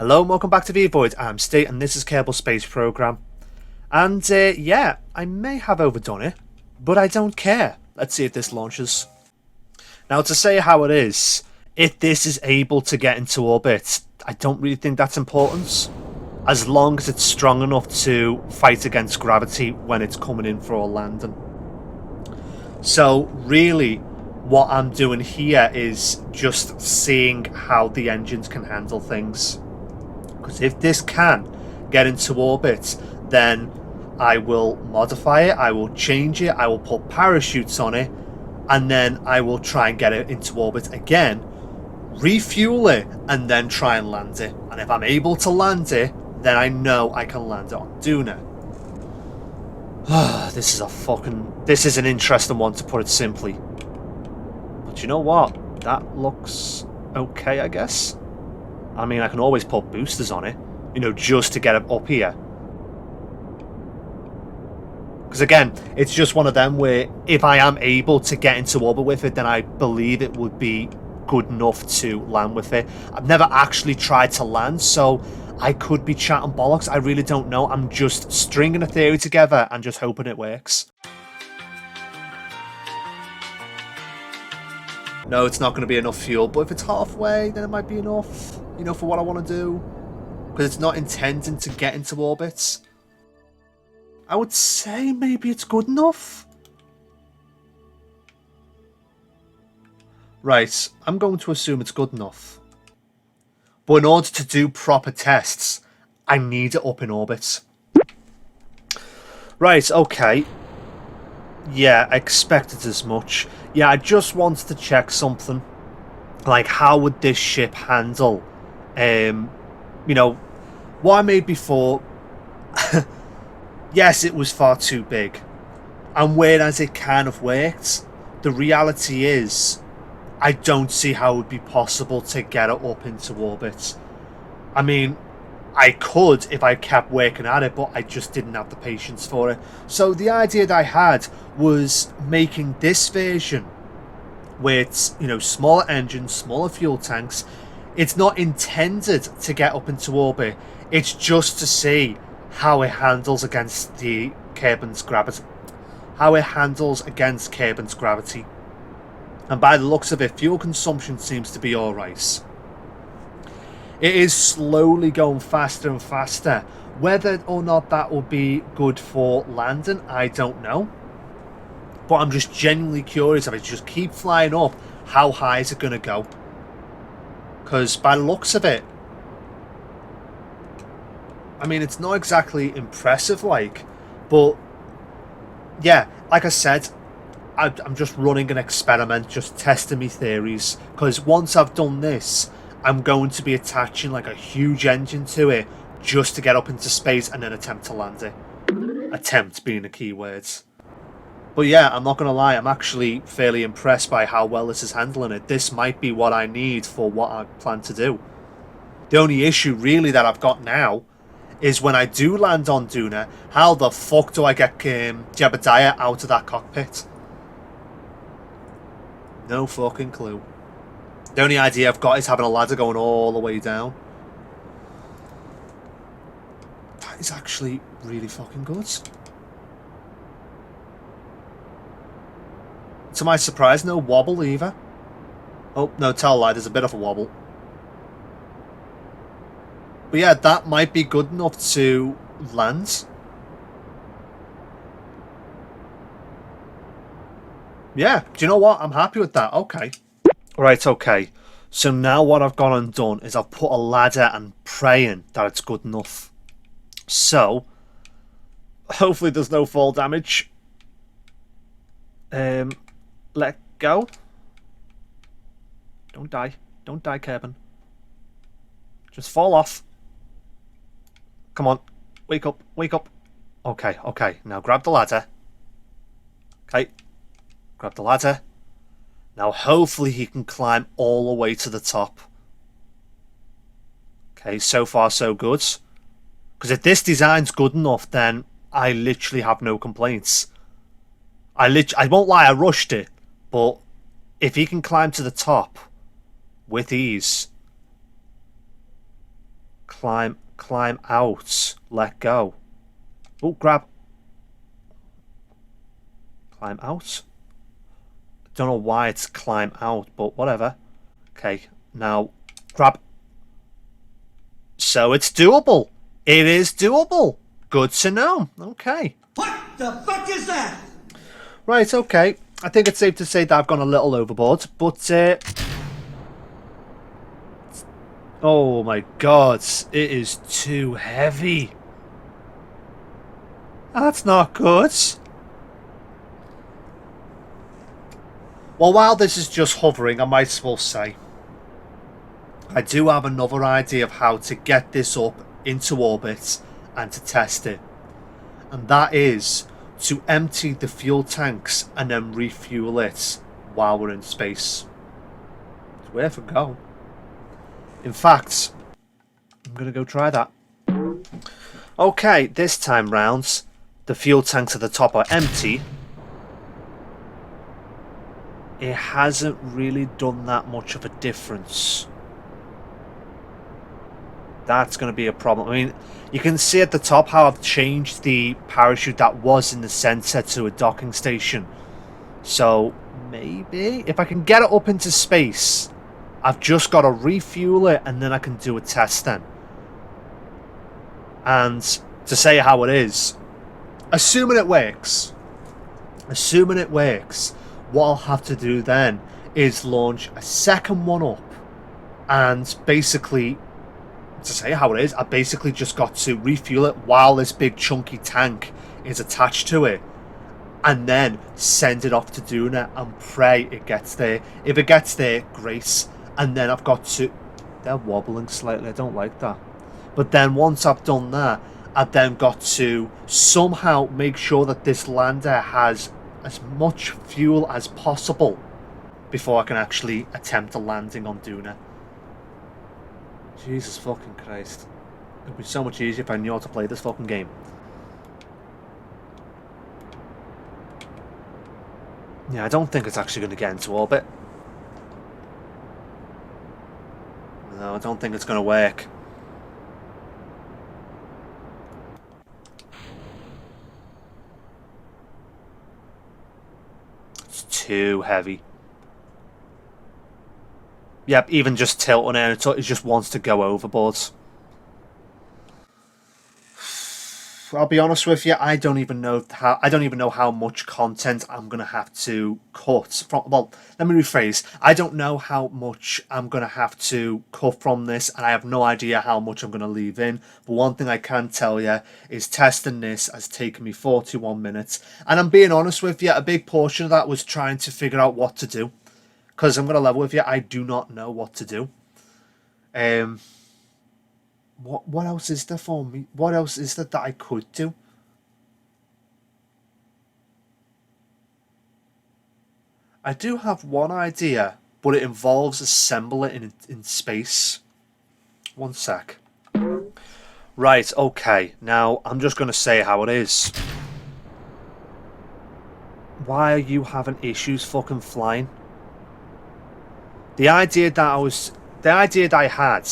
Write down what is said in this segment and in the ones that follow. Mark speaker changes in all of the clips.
Speaker 1: Hello and welcome back to VEEVOID. I'm State and this is Kerbal Space Program. And yeah, I may have overdone it, but I don't care. Let's see if this launches. Now, to say how it is, if this is able to get into orbit, I don't really think that's important. As long as it's strong enough to fight against gravity when it's coming in for a landing. So really, what I'm doing here is just seeing how the engines can handle things. Because if this can get into orbit, then I will modify it, I will change it, I will put parachutes on it, and then I will try and get it into orbit again, refuel it, and then try and land it. And if I'm able to land it, then I know I can land it on Duna. This is an interesting one, to put it simply. But you know what? That looks okay, I guess. I mean, I can always put boosters on it, you know, just to get it up here. Because again, it's just one of them where if I am able to get into orbit with it, then I believe it would be good enough to land with it. I've never actually tried to land, so I could be chatting bollocks. I really don't know. I'm just stringing a theory together and just hoping it works. No, it's not going to be enough fuel, but if it's halfway, then it might be enough, you know, for what I want to do. Because it's not intending to get into orbit. I would say maybe it's good enough. Right, I'm going to assume it's good enough. But in order to do proper tests, I need it up in orbit. Right, okay. Yeah, I expected as much. Yeah, I just wanted to check something. Like, how would this ship handle, you know, what I made before. Yes, it was far too big. And whereas it kind of worked, the reality is, I don't see how it would be possible to get it up into orbit. I mean, I could if I kept working at it, but I just didn't have the patience for it. So the idea that I had was making this version where it's, you know, smaller engines, smaller fuel tanks. It's not intended to get up into orbit. It's just to see how it handles against the Kerbal's gravity. How it handles against Kerbal's gravity. And by the looks of it, fuel consumption seems to be alright. It is slowly going faster and faster. Whether or not that will be good for landing, I don't know. But I'm just genuinely curious if it just keep flying up, how high is it going to go? Because by the looks of it, I mean, it's not exactly impressive, like, but yeah, like I said, I'm just running an experiment, just testing my theories. Because once I've done this, I'm going to be attaching like a huge engine to it just to get up into space and then attempt to land it. Attempt being the key words. But yeah, I'm not going to lie, I'm actually fairly impressed by how well this is handling it. This might be what I need for what I plan to do. The only issue really that I've got now is when I do land on Duna, how the fuck do I get Jebediah out of that cockpit? No fucking clue. The only idea I've got is having a ladder going all the way down. That is actually really fucking good. To my surprise, no wobble either. Oh, no, tell a lie, there's a bit of a wobble. But yeah, that might be good enough to land. Yeah, do you know what? I'm happy with that. Okay. Right, okay. So now what I've gone and done is I've put a ladder and praying that it's good enough. So, hopefully there's no fall damage. Let go. Don't die. Don't die, Kerbal. Just fall off. Come on. Wake up. Wake up. Okay, okay. Now grab the ladder. Okay. Grab the ladder. Now hopefully he can climb all the way to the top. Okay, so far so good. Because if this design's good enough, then I literally have no complaints. I won't lie, I rushed it. But if he can climb to the top with ease. Climb out. Let go. Oh, grab. Climb out. Don't know why it's climb out, but whatever. Okay, now grab. So it's doable. It is doable. Good to know. Okay.
Speaker 2: What the fuck is that?
Speaker 1: Right, okay. I think it's safe to say that I've gone a little overboard, but oh my god, it is too heavy. That's not good. Well, while this is just hovering, I might as well say I do have another idea of how to get this up into orbit and to test it. And that is to empty the fuel tanks and then refuel it while we're in space. It's worth a go. In fact, I'm going to go try that. Okay, this time round, the fuel tanks at the top are empty. It hasn't really done that much of a difference. That's going to be a problem. I mean, you can see at the top how I've changed the parachute that was in the center to a docking station. So maybe if I can get it up into space, I've just got to refuel it and then I can do a test then. And to say how it is, assuming it works, what I'll have to do then is launch a second one up and basically, to say how it is, I basically just got to refuel it while this big chunky tank is attached to it and then send it off to Duna and pray it gets there. If it gets there, great. And then I've got to... They're wobbling slightly, I don't like that. But then once I've done that, I've then got to somehow make sure that this lander has as much fuel as possible before I can actually attempt a landing on Duna. Jesus fucking Christ. It would be so much easier if I knew how to play this fucking game. Yeah, I don't think it's actually going to get into orbit. No, I don't think it's going to work. It's too heavy. Yep, even just tilting it, it just wants to go overboard. I'll be honest with you, I don't even know how much content I'm gonna have to cut from. Well, let me rephrase. I don't know how much I'm gonna have to cut from this, and I have no idea how much I'm gonna leave in. But one thing I can tell you is testing this has taken me 41 minutes, and I'm being honest with you. A big portion of that was trying to figure out what to do, because I'm gonna level with you. I do not know what to do. What else is there for me? What else is there that I could do? I do have one idea, but it involves assembling it in space. One sec. Right, okay. Now, I'm just going to say how it is. Why are you having issues fucking flying? The idea that I had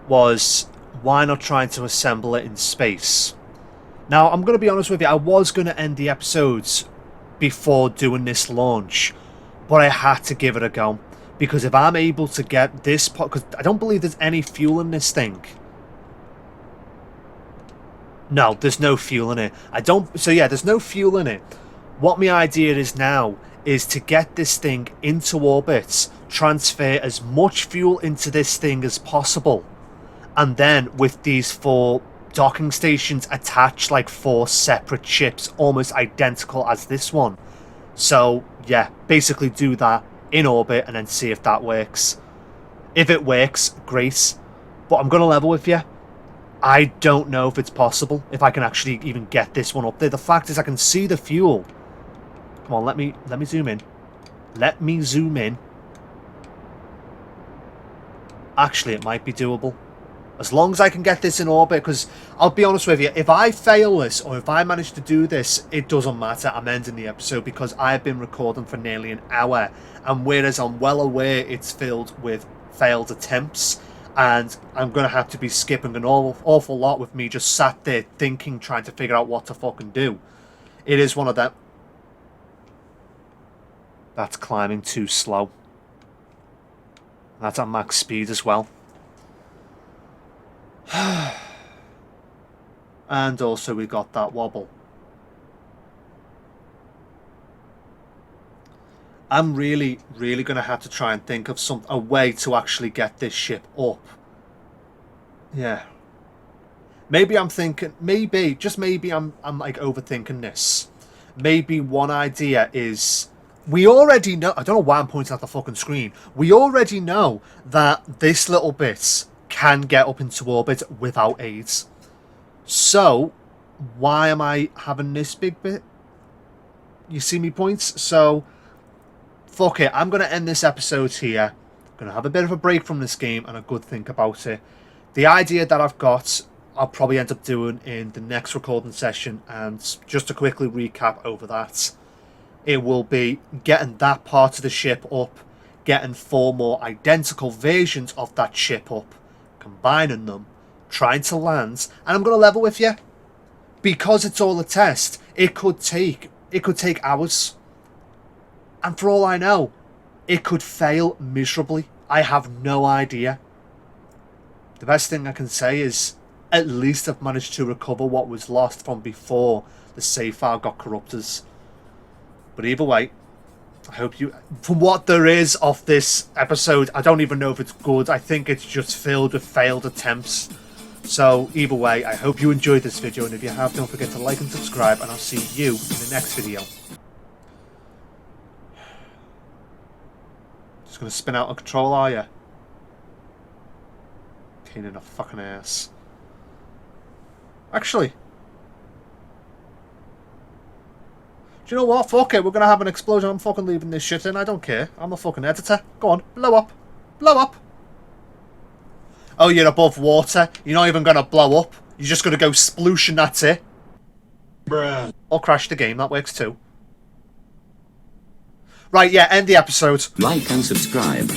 Speaker 1: was, why not trying to assemble it in space? Now, I'm going to be honest with you, I was going to end the episodes before doing this launch, but I had to give it a go, because if I'm able to get this part, because I don't believe there's any fuel in this thing. No, there's no fuel in it. So yeah, there's no fuel in it. What my idea is now is to get this thing into orbit, transfer as much fuel into this thing as possible, and then with these 4 docking stations attach like 4 separate ships almost identical as this one. So yeah, basically do that in orbit and then see if that works. If it works, great. But I'm going to level with you. I don't know if it's possible, if I can actually even get this one up there. The fact is I can see the fuel. Come on, let me zoom in. Let me zoom in. Actually, it might be doable. As long as I can get this in orbit, because I'll be honest with you, if I fail this, or if I manage to do this, it doesn't matter. I'm ending the episode, because I've been recording for nearly an hour, and whereas I'm well aware it's filled with failed attempts, And I'm going to have to be skipping an awful lot with me just sat there thinking, trying to figure out what to fucking do. It is one of them. That's climbing too slow. That's at max speed as well. And also we got that wobble. I'm really going to have to try and think of a way to actually get this ship up. Yeah. Maybe I'm thinking, just maybe I'm like overthinking this. Maybe one idea is, we already know, I don't know why I'm pointing at the fucking screen. We already know that this little bit can get up into orbit without aids. So, why am I having this big bit? You see me points? So, fuck it. I'm going to end this episode here. I'm going to have a bit of a break from this game and a good think about it. The idea that I've got, I'll probably end up doing in the next recording session. And just to quickly recap over that, it will be getting that part of the ship up, getting 4 more identical versions of that ship up, combining them, trying to land, and I'm going to level with you. Because it's all a test, it could take hours. And for all I know, it could fail miserably. I have no idea. The best thing I can say is, at least I've managed to recover what was lost from before the save file got corrupted. But either way, I hope you... From what there is of this episode, I don't even know if it's good. I think it's just filled with failed attempts. So either way, I hope you enjoyed this video. And if you have, don't forget to like and subscribe. And I'll see you in the next video. Just going to spin out of control, are you? Pain in the fucking ass. Actually... Do you know what? Fuck it, we're going to have an explosion. I'm fucking leaving this shit in. I don't care. I'm a fucking editor. Go on, blow up. Blow up. Oh, you're above water. You're not even going to blow up. You're just going to go sploosh and that's it.
Speaker 2: Bruh.
Speaker 1: Or crash the game. That works too. Right, yeah, end the episode.
Speaker 3: Like and subscribe.